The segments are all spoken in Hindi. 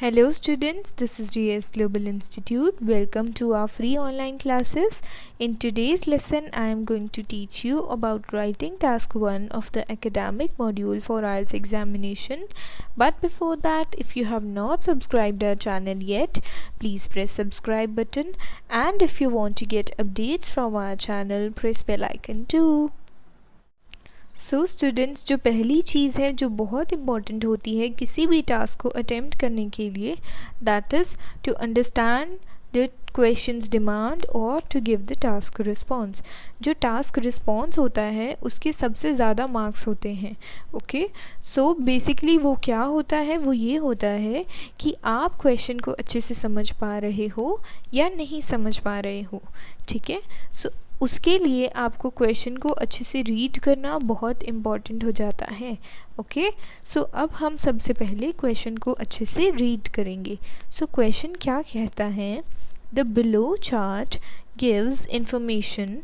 Hello students, this is GS Global Institute. Welcome to our free online classes. In today's lesson, I am going to teach you about writing task 1 of the academic module for IELTS examination. But before that, if you have not subscribed our channel yet, please press subscribe button, and if you want to get updates from our channel, press bell icon too. So students, जो पहली चीज़ है जो बहुत इम्पॉर्टेंट होती है किसी भी टास्क को अटेम्प्ट करने के लिए, that is to understand the questions demand और to give the task response. जो टास्क रिस्पॉन्स होता है उसके सबसे ज़्यादा मार्क्स होते हैं. ओके, सो बेसिकली वो क्या होता है, वो ये होता है कि आप क्वेश्चन को अच्छे से समझ पा रहे हो या नहीं समझ पा रहे हो. ठीक है, सो उसके लिए आपको क्वेश्चन को अच्छे से रीड करना बहुत इम्पॉर्टेंट हो जाता है. ओके, सो अब हम सबसे पहले क्वेश्चन को अच्छे से रीड करेंगे. सो क्वेश्चन क्या कहता है? The below chart gives information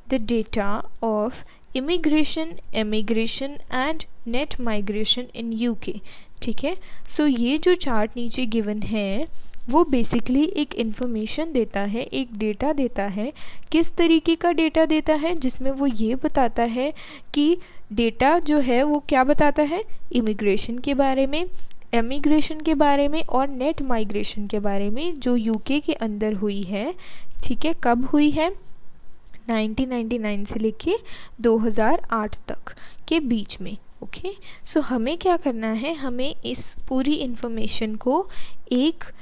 the data of immigration, emigration and net migration in UK. ठीक है, सो ये जो चार्ट नीचे गिवन है वो बेसिकली एक इन्फॉर्मेशन देता है, एक डेटा देता है. किस तरीके का डेटा देता है? जिसमें वो ये बताता है कि डेटा जो है वो क्या बताता है, इमिग्रेशन के बारे में, एमिग्रेशन के बारे में और नेट माइग्रेशन के बारे में, जो यूके के अंदर हुई है. ठीक है, कब हुई है? 1999 से लेके 2008 तक के बीच में. ओके, सो हमें क्या करना है, हमें इस पूरी इन्फॉर्मेशन को एक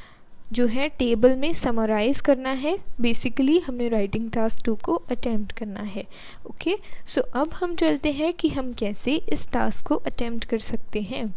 जो है टेबल में समराइज़ करना है. बेसिकली हमने राइटिंग टास्क 2 को अटेम्प्ट करना है. ओके, सो अब हम चलते हैं कि हम कैसे इस टास्क को अटेम्प्ट कर सकते हैं.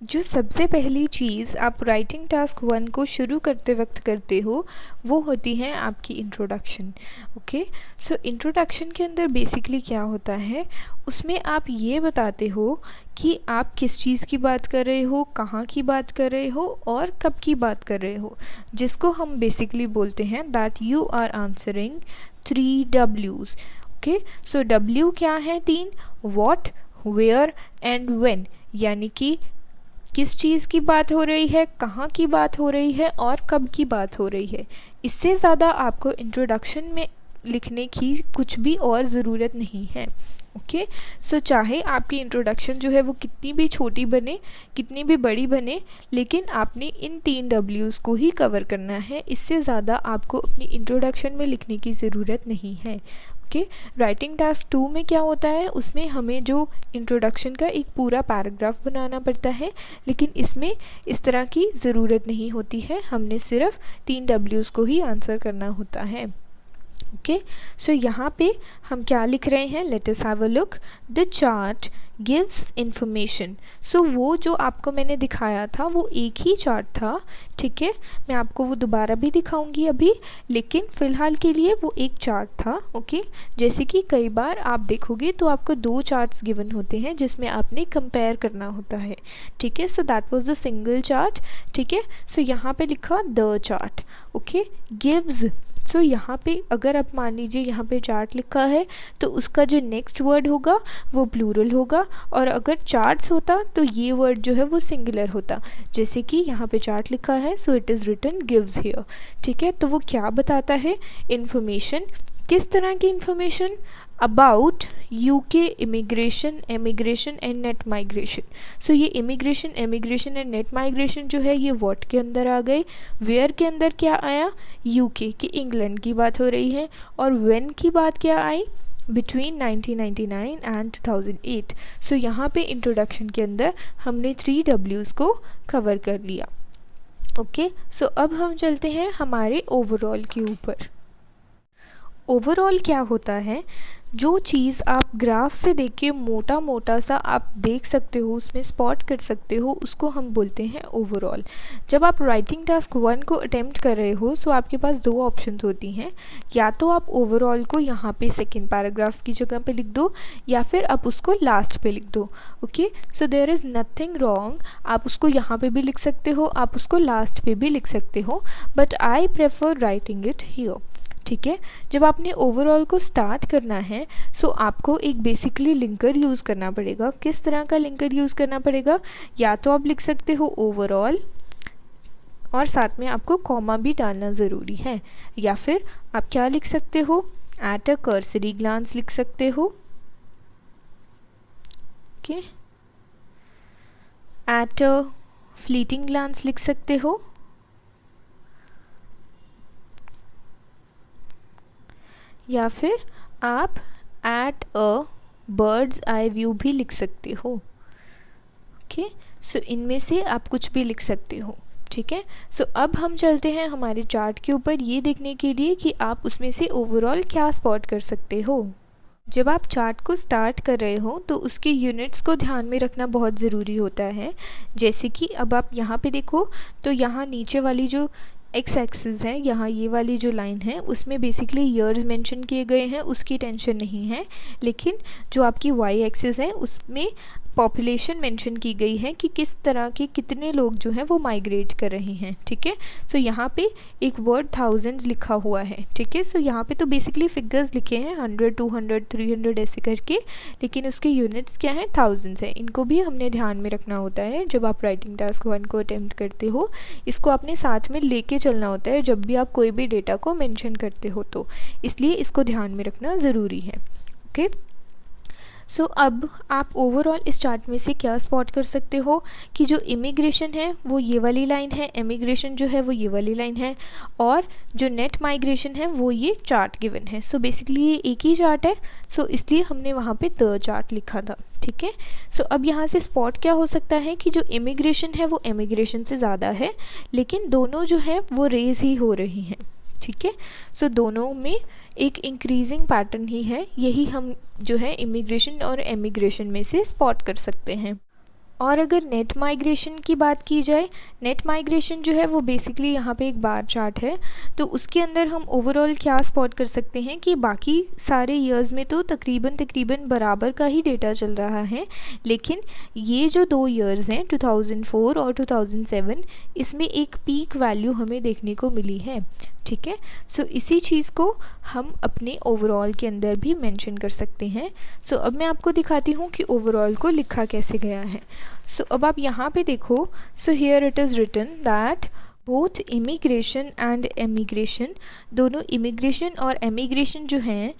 जो सबसे पहली चीज़ आप राइटिंग टास्क 1 को शुरू करते वक्त करते हो वो होती है आपकी इंट्रोडक्शन. ओके, सो इंट्रोडक्शन के अंदर बेसिकली क्या होता है, उसमें आप ये बताते हो कि आप किस चीज़ की बात कर रहे हो, कहाँ की बात कर रहे हो और कब की बात कर रहे हो, जिसको हम बेसिकली बोलते हैं that you are answering 3 W's. Okay, so W क्या है? 3. वॉट, वेयर एंड व्हेन, यानी कि किस चीज़ की बात हो रही है, कहाँ की बात हो रही है और कब की बात हो रही है. इससे ज़्यादा आपको इंट्रोडक्शन में लिखने की कुछ भी और ज़रूरत नहीं है. ओके, सो चाहे आपकी इंट्रोडक्शन जो है वो कितनी भी छोटी बने, कितनी भी बड़ी बने, लेकिन आपने इन 3 W's को ही कवर करना है. इससे ज़्यादा आपको अपनी इंट्रोडक्शन में लिखने की ज़रूरत नहीं है. ओके, राइटिंग टास्क 2 में क्या होता है, उसमें हमें जो इंट्रोडक्शन का एक पूरा पैराग्राफ बनाना पड़ता है, लेकिन इसमें इस तरह की ज़रूरत नहीं होती है. हमने सिर्फ 3 W's को ही आंसर करना होता है. ओके, सो यहाँ पे हम क्या लिख रहे हैं, let us have a look. The chart gives information. So वो जो आपको मैंने दिखाया था वो एक ही चार्ट था. ठीक है, मैं आपको वो दोबारा भी दिखाऊंगी अभी, लेकिन फ़िलहाल के लिए वो एक चार्ट था. ओके, जैसे कि कई बार आप देखोगे तो आपको 2 चार्ट्स गिवन होते हैं जिसमें आपने कंपेयर करना होता है. ठीक है, so that was a single chart. ठीक है, सो यहाँ पे लिखा the chart. Okay, gives. So यहाँ पे अगर आप मान लीजिए यहाँ पे चार्ट लिखा है तो उसका जो नेक्स्ट वर्ड होगा वो प्लूरल होगा, और अगर चार्ट्स होता तो ये वर्ड जो है वो सिंगुलर होता. जैसे कि यहाँ पे चार्ट लिखा है, so it is written gives here. ठीक है, तो वो क्या बताता है, इन्फॉर्मेशन. किस तरह की information? About UK immigration, emigration and net migration. So ये immigration, emigration and net migration जो है ये व्हाट के अंदर आ गए, वेयर के अंदर क्या आया, यूके की, इंग्लैंड की बात हो रही है, और व्हेन की बात क्या आई, बिटवीन 1999 एंड 2008. सो यहाँ पे इंट्रोडक्शन के अंदर हमने 3 W's को कवर कर लिया. ओके, सो अब हम चलते हैं हमारे ओवरऑल के ऊपर. ओवरऑल क्या होता है, जो चीज़ आप ग्राफ से देख के मोटा मोटा सा आप देख सकते हो, उसमें स्पॉट कर सकते हो, उसको हम बोलते हैं ओवरऑल. जब आप राइटिंग टास्क 1 को अटेम्प्ट कर रहे हो सो आपके पास 2 ऑप्शंस होती हैं. या तो आप ओवरऑल को यहाँ पे सेकेंड पैराग्राफ की जगह पे लिख दो, या फिर आप उसको लास्ट पे लिख दो. Okay, so there is nothing wrong. आप उसको यहाँ पे भी लिख सकते हो, आप उसको लास्ट पे भी लिख सकते हो, but I prefer writing it here. ठीक है, जब आपने ओवरऑल को स्टार्ट करना है सो आपको एक बेसिकली लिंकर यूज़ करना पड़ेगा. किस तरह का लिंकर यूज़ करना पड़ेगा? या तो आप लिख सकते हो ओवरऑल, और साथ में आपको कॉमा भी डालना ज़रूरी है। या फिर आप क्या लिख सकते हो, एट अ कर्सरी ग्लांस लिख सकते हो, okay, at a fleeting glance लिख सकते हो, या फिर आप at a bird's eye view भी लिख सकते हो। ओके, सो इनमें से आप कुछ भी लिख सकते हो। ठीक है, सो अब हम चलते हैं हमारे चार्ट के ऊपर ये देखने के लिए कि आप उसमें से ओवरऑल क्या स्पॉट कर सकते हो। जब आप चार्ट को स्टार्ट कर रहे हो तो उसके यूनिट्स को ध्यान में रखना बहुत ज़रूरी होता है। जैसे कि अब आप यहाँ पे देखो तो यहाँ नीचे वाली जो एक्स एक्सिस है, यहाँ ये वाली जो लाइन है उसमें बेसिकली ईयर्स मेंशन किए गए हैं, उसकी टेंशन नहीं है। लेकिन जो आपकी वाई एक्सिस है उसमें पॉपुलेशन मेंशन की गई है कि किस तरह के कितने लोग जो हैं वो माइग्रेट कर रहे हैं। ठीक है, सो यहाँ पे एक वर्ड थाउजेंड्स लिखा हुआ है। ठीक है, सो यहाँ पे तो बेसिकली फिगर्स लिखे हैं 100, 200, 300 ऐसे करके, लेकिन उसके यूनिट्स क्या हैं, थाउजेंड्स है। इनको भी हमने ध्यान में रखना होता है जब आप राइटिंग टास्क 1 को अटेम्प्ट करते हो। इसको अपने साथ में लेके चलना होता है जब भी आप कोई भी डेटा को मेंशन करते हो, तो इसलिए इसको ध्यान में रखना ज़रूरी है। ओके, सो अब आप ओवरऑल इस चार्ट में से क्या स्पॉट कर सकते हो कि जो इमिग्रेशन है वो ये वाली लाइन है, एमिग्रेशन जो है वो ये वाली लाइन है, और जो नेट माइग्रेशन है वो ये चार्ट गिवन है। सो बेसिकली ये एक ही चार्ट है, सो इसलिए हमने वहाँ पे द चार्ट लिखा था। ठीक है, सो अब यहाँ से स्पॉट क्या हो सकता है कि जो इमिग्रेशन है वो एमिग्रेशन से ज़्यादा है, लेकिन दोनों जो है वो रेज ही हो रही हैं। ठीक है, सो दोनों में एक इंक्रीजिंग पैटर्न ही है, यही हम जो है इमिग्रेशन और एमिग्रेशन में से स्पॉट कर सकते हैं। और अगर नेट माइग्रेशन की बात की जाए, नेट माइग्रेशन जो है वो बेसिकली यहाँ पे एक बार चार्ट है, तो उसके अंदर हम ओवरऑल क्या स्पॉट कर सकते हैं कि बाकी सारे ईयर्स में तो तकरीबन बराबर का ही डेटा चल रहा है, लेकिन ये जो 2 ईयर्स हैं 2004 और 2007, इसमें एक पीक वैल्यू हमें देखने को मिली है। ठीक है, सो इसी चीज़ को हम अपने ओवरऑल के अंदर भी मेंशन कर सकते हैं। सो अब मैं आपको दिखाती हूँ कि ओवरऑल को लिखा कैसे गया है। सो अब आप यहाँ पे देखो, so here it is written that both immigration and emigration, दोनों इमिग्रेशन और एमिग्रेशन जो हैं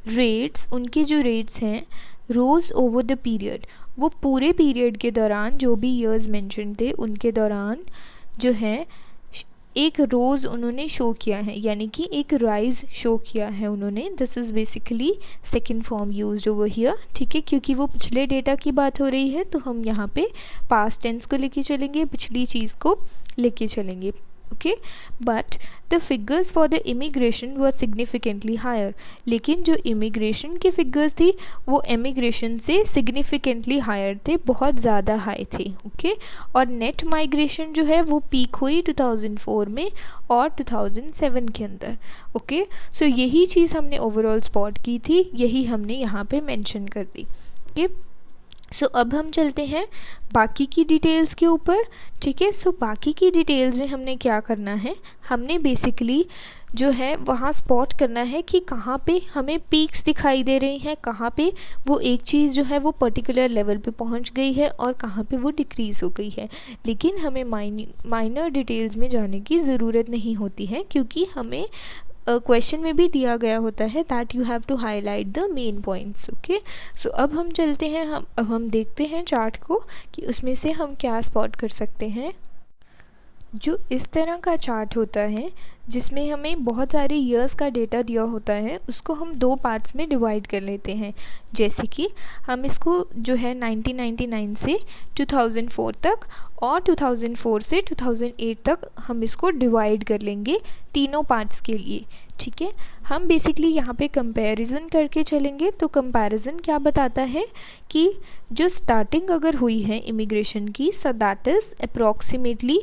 रेट्स, उनके जो रेट्स हैं रोज़ ओवर द पीरियड, वो पूरे पीरियड के दौरान जो भी ईयर्स मेंशन थे उनके दौरान जो है एक रोज़ उन्होंने शो किया है, यानी कि एक राइज शो किया है उन्होंने। This is basically second form used over here. ठीक है, क्योंकि वो पिछले डेटा की बात हो रही है तो हम यहाँ पे पास्ट टेंस को लेके चलेंगे, पिछली चीज़ को लेके चलेंगे। Okay, but the figures for the immigration were significantly higher, लेकिन जो इमिग्रेशन की फिगर्स थी वो एमिग्रेशन से सिग्निफिकेंटली हायर थे, बहुत ज़्यादा हाई थे। ओके, और नेट माइग्रेशन जो है वो पीक हुई 2004 में और 2007 के अंदर। ओके, सो यही चीज़ हमने ओवरऑल स्पॉट की थी, यही हमने यहाँ पे मेंशन कर दी। ओके, सो अब हम चलते हैं बाकी की डिटेल्स के ऊपर। ठीक है, सो बाकी की डिटेल्स में हमने क्या करना है, हमने बेसिकली जो है वहाँ स्पॉट करना है कि कहाँ पे हमें पीक्स दिखाई दे रही हैं, कहाँ पे वो एक चीज़ जो है वो पर्टिकुलर लेवल पे पहुँच गई है और कहाँ पे वो डिक्रीज़ हो गई है। लेकिन हमें माइनर डिटेल्स में जाने की ज़रूरत नहीं होती है, क्योंकि हमें क्वेश्चन में भी दिया गया होता है that you have to highlight the main points. Okay, so अब हम चलते हैं, हम देखते हैं चार्ट को कि उसमें से हम क्या स्पॉट कर सकते हैं। जो इस तरह का चार्ट होता है जिसमें हमें बहुत सारे ईयर्स का डेटा दिया होता है, उसको हम 2 पार्ट्स में डिवाइड कर लेते हैं। जैसे कि हम इसको जो है 1999 से 2004 तक और 2004 से 2008 तक हम इसको डिवाइड कर लेंगे तीनों पार्ट्स के लिए। ठीक है, हम बेसिकली यहाँ पे कंपैरिजन करके चलेंगे। तो कंपैरिजन क्या बताता है कि जो स्टार्टिंग अगर हुई है इमिग्रेशन की, सो दैट इज़ अप्रॉक्सीमेटली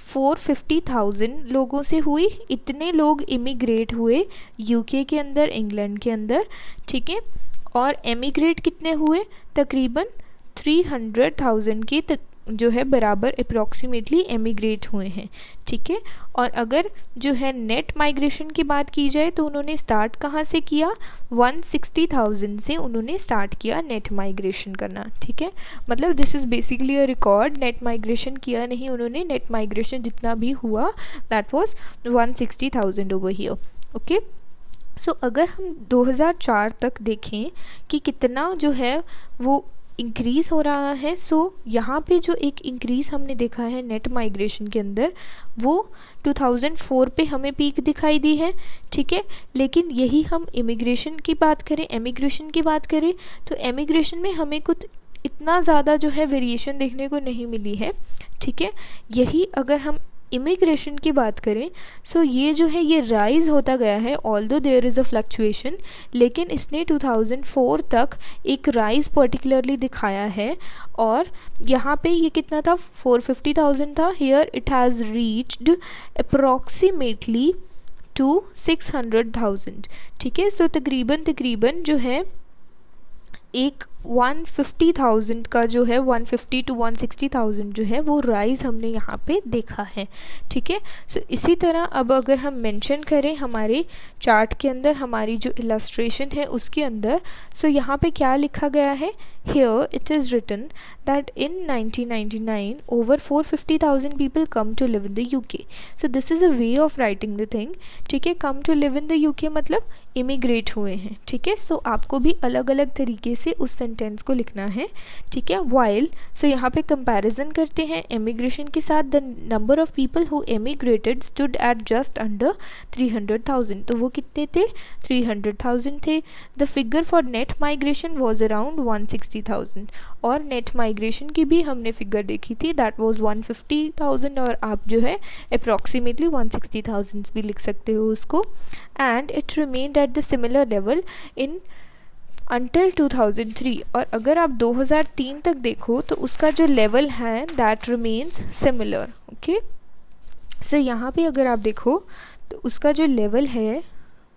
450,000 लोगों से हुई। इतने लोग इमिग्रेट हुए यूके के अंदर, इंग्लैंड के अंदर। ठीक है, और एमिग्रेट कितने हुए, तकरीबन 300,000 के जो है बराबर अप्रॉक्सीमेटली एमिग्रेट हुए हैं, ठीक है। और अगर जो है नेट माइग्रेशन की बात की जाए तो उन्होंने स्टार्ट कहाँ से किया, 160,000 से उन्होंने स्टार्ट किया नेट माइग्रेशन करना, ठीक है। मतलब this is basically a record, net migration किया नहीं उन्होंने, नेट माइग्रेशन जितना भी हुआ that was 160,000 over here, okay. So अगर हम 2004 तक देखें कि कितना जो है वो इंक्रीज़ हो रहा है, सो यहाँ पे जो एक इंक्रीज़ हमने देखा है नेट माइग्रेशन के अंदर वो 2004 पे हमें पीक दिखाई दी है, ठीक है। लेकिन यही हम एमिग्रेशन की बात करें, एमिग्रेशन की बात करें तो एमिग्रेशन में हमें कुछ इतना ज़्यादा जो है वेरिएशन देखने को नहीं मिली है, ठीक है। यही अगर हम इमिग्रेशन की बात करें सो ये जो है ये राइज़ होता गया है, although there is a fluctuation, लेकिन इसने 2004 तक एक राइज़ पर्टिकुलरली दिखाया है। और यहाँ पे ये कितना था, 450,000 था, here it has reached approximately to 600,000, ठीक है। सो तकरीबन जो है एक 150,000 का जो है 150 to 160,000 जो है वो राइज़ हमने यहाँ पे देखा है, ठीक है। सो इसी तरह अब अगर हम मेंशन करें हमारे चार्ट के अंदर, हमारी जो इलस्ट्रेशन है उसके अंदर, सो यहाँ पे क्या लिखा गया है, here it is written that in 1999 over 450,000 people come to live in the UK. So this is a way of writing the thing, ठीक है। come to live in the UK मतलब इमिग्रेट हुए हैं, ठीक है। सो आपको भी अलग अलग तरीके से उस सेंटेंस को लिखना है, ठीक है। while, सो यहाँ पे कंपैरिजन करते हैं एमिग्रेशन के साथ, the number of people who emigrated stood at just under 300,000, तो वो कितने थे, 300,000 थे। The figure for net migration was around 160,000, और नेट माइग्रेशन की भी हमने फिगर देखी थी, दैट वाज 150,000, और आप जो है अप्रॉक्सीमेटली 160,000 भी लिख सकते हो उसको। And it remained at the similar level in until 2003, और अगर आप 2003 तक देखो तो उसका जो लेवल है that remains similar, okay. So यहाँ पे अगर आप देखो तो उसका जो लेवल है,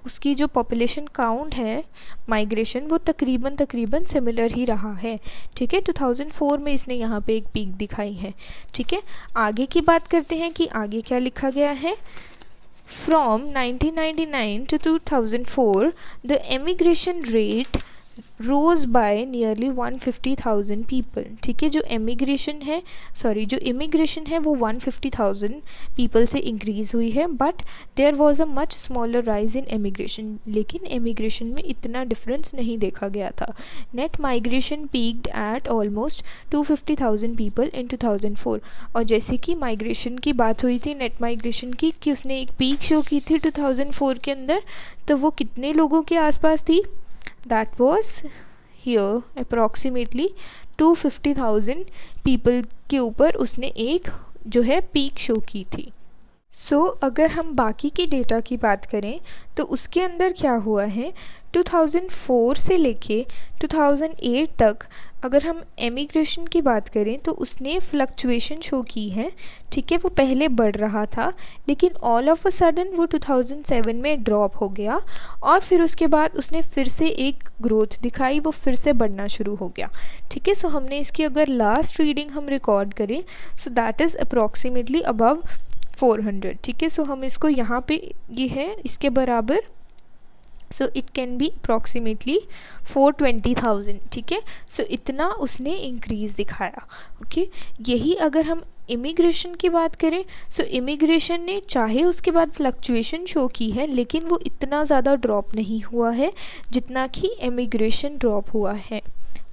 उसकी जो पॉपुलेशन काउंट है माइग्रेशन, वो तकरीबन सिमिलर ही रहा है, ठीक है। 2004 में इसने यहाँ पे एक पीक दिखाई है, ठीक है। आगे की बात करते हैं कि आगे क्या लिखा गया है। From 1999 to 2004 the emigration rate rose by nearly 150,000 people, ठीक है। जो इमिग्रेशन है वो 150,000 पीपल से इंक्रीज़ हुई है, but there was a much smaller rise in emigration, लेकिन एमिग्रेशन में इतना डिफरेंस नहीं देखा गया था। Net migration peaked at almost 250,000 people in 2004, और जैसे कि माइग्रेशन की बात हुई थी नेट माइग्रेशन की कि उसने एक पीक शो की थी 2004 के अंदर, तो वो कितने लोगों के आसपास थी, that was here approximately 250,000 people के ऊपर उसने एक जो है पीक शो की थी। सो अगर हम बाकी की डेटा की बात करें तो उसके अंदर क्या हुआ है, 2004 से लेके 2008 तक अगर हम एमिग्रेशन की बात करें तो उसने फ्लक्चुएशन शो की है, ठीक है। वो पहले बढ़ रहा था लेकिन ऑल ऑफ अ सडन वो 2007 में ड्रॉप हो गया, और फिर उसके बाद उसने फिर से एक ग्रोथ दिखाई, वो फिर से बढ़ना शुरू हो गया, ठीक है। सो हमने इसकी अगर लास्ट रीडिंग हम रिकॉर्ड करें so that is approximately above 400, ठीक है। सो हम इसको यहाँ पे ये है इसके बराबर, so it can be approximately 420,000, ठीक है। सो इतना उसने इंक्रीज़ दिखाया, ओके। यही अगर हम इमिग्रेशन की बात करें सो इमिग्रेशन ने चाहे उसके बाद फ्लक्चुएशन शो की है लेकिन वो इतना ज़्यादा ड्रॉप नहीं हुआ है जितना कि एमिग्रेशन ड्रॉप हुआ है,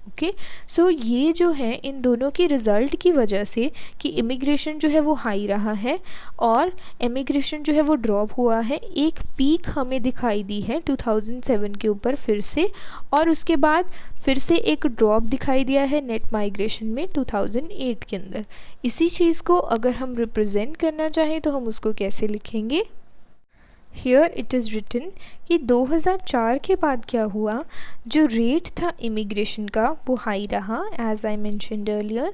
ओके। सो ये जो है इन दोनों की रिज़ल्ट की वजह से कि इमिग्रेशन जो है वो हाई रहा है और एमिग्रेशन जो है वो ड्रॉप हुआ है, एक पीक हमें दिखाई दी है 2007 के ऊपर फिर से, और उसके बाद फिर से एक ड्रॉप दिखाई दिया है नेट माइग्रेशन में 2008 के अंदर। इसी चीज़ को अगर हम रिप्रेजेंट करना चाहें तो हम उसको कैसे लिखेंगे, हियर इट इज़ रिटन कि 2004 के बाद क्या हुआ, जो रेट था इमिग्रेशन का वो हाई रहा as I mentioned earlier,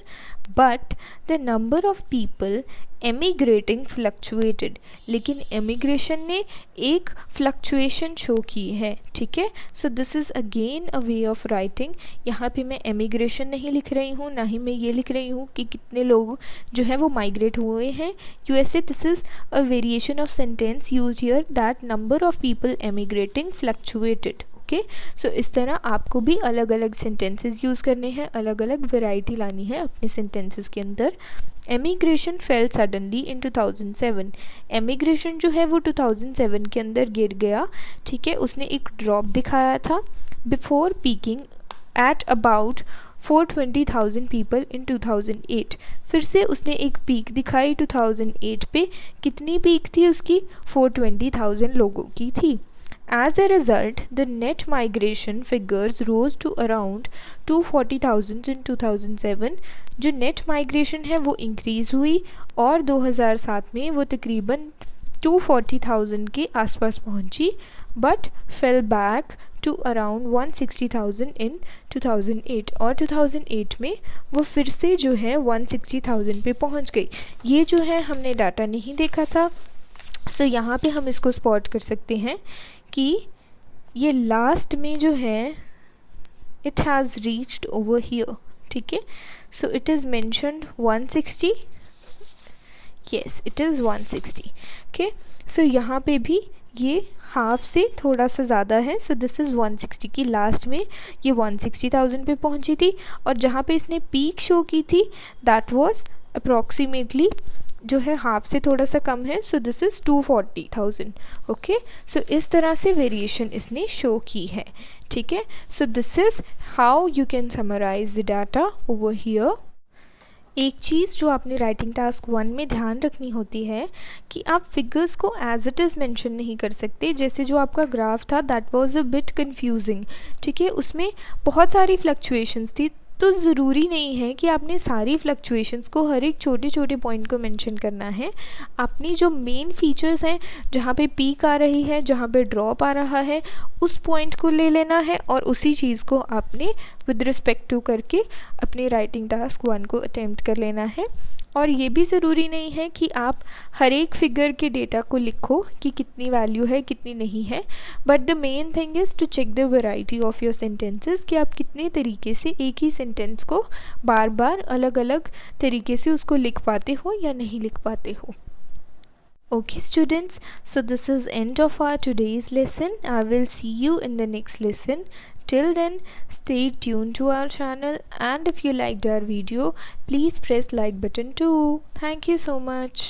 but the number of people emigrating fluctuated, लेकिन एमिग्रेशन ने एक फ्लक्चुएशन शो की है, ठीक है। So this is again a way of writing. यहाँ पे मैं एमिग्रेशन नहीं लिख रही हूँ, ना ही मैं ये लिख रही हूँ कि कितने लोग जो है वो माइग्रेट हुए हैं USA. This is a variation of sentence use here that number of people emigrating fluctuated. Okay, so इस तरह आपको भी अलग अलग सेंटेंसेस यूज़ करने हैं, अलग अलग वैरायटी लानी है अपने सेंटेंसेस के अंदर। Emigration fail suddenly in 2007, emigration जो है वो 2007 के अंदर गिर गया, ठीक है। उसने एक ड्रॉप दिखाया था before peeking at about 420,000 people in 2008। फिर से उसने एक पीक दिखाई 2008 पे। कितनी पीक थी उसकी? 420,000 लोगों की थी। As a result, the net migration figures rose to around 240,000 in 2007। जो नेट माइग्रेशन है वो इंक्रीज़ हुई और 2007 में वो तकरीबन 240,000 के आसपास पहुंची, but fell back to around 160,000 in 2008। और 2008 में वो फिर से जो है 160,000 पे पहुंच गई। ये जो है हमने डाटा नहीं देखा था, सो यहाँ पे हम इसको स्पॉट कर सकते हैं कि ये लास्ट में जो है it has reached over here, ठीक है। So it is mentioned 160, yes it is 160। Okay, so यहाँ पे भी ये हाफ से थोड़ा सा ज़्यादा है। सो दिस इज़ 160 की लास्ट में ये 160,000 पे पहुँची थी, और जहाँ पे इसने पीक शो की थी दैट वाज अप्रॉक्सीमेटली जो है हाफ से थोड़ा सा कम है। So this is 240,000। Okay, so इस तरह से वेरिएशन इसने शो की है, ठीक है। So this is how you can summarise the data over here. एक चीज़ जो आपने राइटिंग टास्क 1 में ध्यान रखनी होती है कि आप फिगर्स को एज इट इज़ मेंशन नहीं कर सकते। जैसे जो आपका ग्राफ था that was a bit confusing, ठीक है, उसमें बहुत सारी फ्लक्चुएशंस थी। तो ज़रूरी नहीं है कि आपने सारी फ्लक्चुएशंस को हर एक छोटे छोटे पॉइंट को मेंशन करना है। अपनी जो मेन फीचर्स हैं, जहाँ पे पीक आ रही है, जहाँ पे ड्रॉप आ रहा है, उस पॉइंट को ले लेना है और उसी चीज़ को आपने विद रिस्पेक्ट टू करके अपने राइटिंग टास्क 1 को अटेम्प्ट कर लेना है। और ये भी ज़रूरी नहीं है कि आप हर एक फिगर के डेटा को लिखो कि कितनी वैल्यू है कितनी नहीं है, but the main thing is to check the variety of your sentences कि आप कितने तरीके से एक ही सेंटेंस को बार बार अलग अलग तरीके से उसको लिख पाते हो या नहीं लिख पाते हो। Okay students, so this is end of our today's lesson. I will see you in the next lesson. Till then, stay tuned to our channel, and if you liked our video, please press like button too. Thank you so much.